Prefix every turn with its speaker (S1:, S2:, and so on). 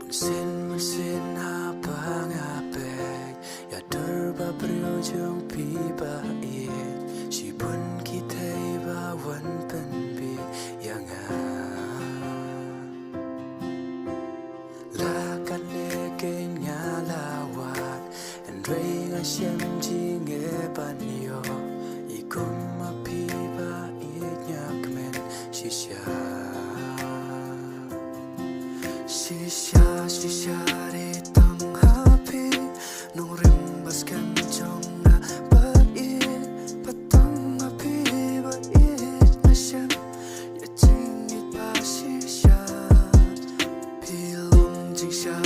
S1: Sen mesin apa ngapek ya derba priojong pi ba ye si pun kita ba wan pen bi yang la kan le ken nga la wat and rei nga shem ji nge ban yo I kum ma pi ba ye nyak men si sha Shisha re tang happy nung rimbas kan chong na ba patang happy ba na shem ya ching it ba shisha pilum jing sha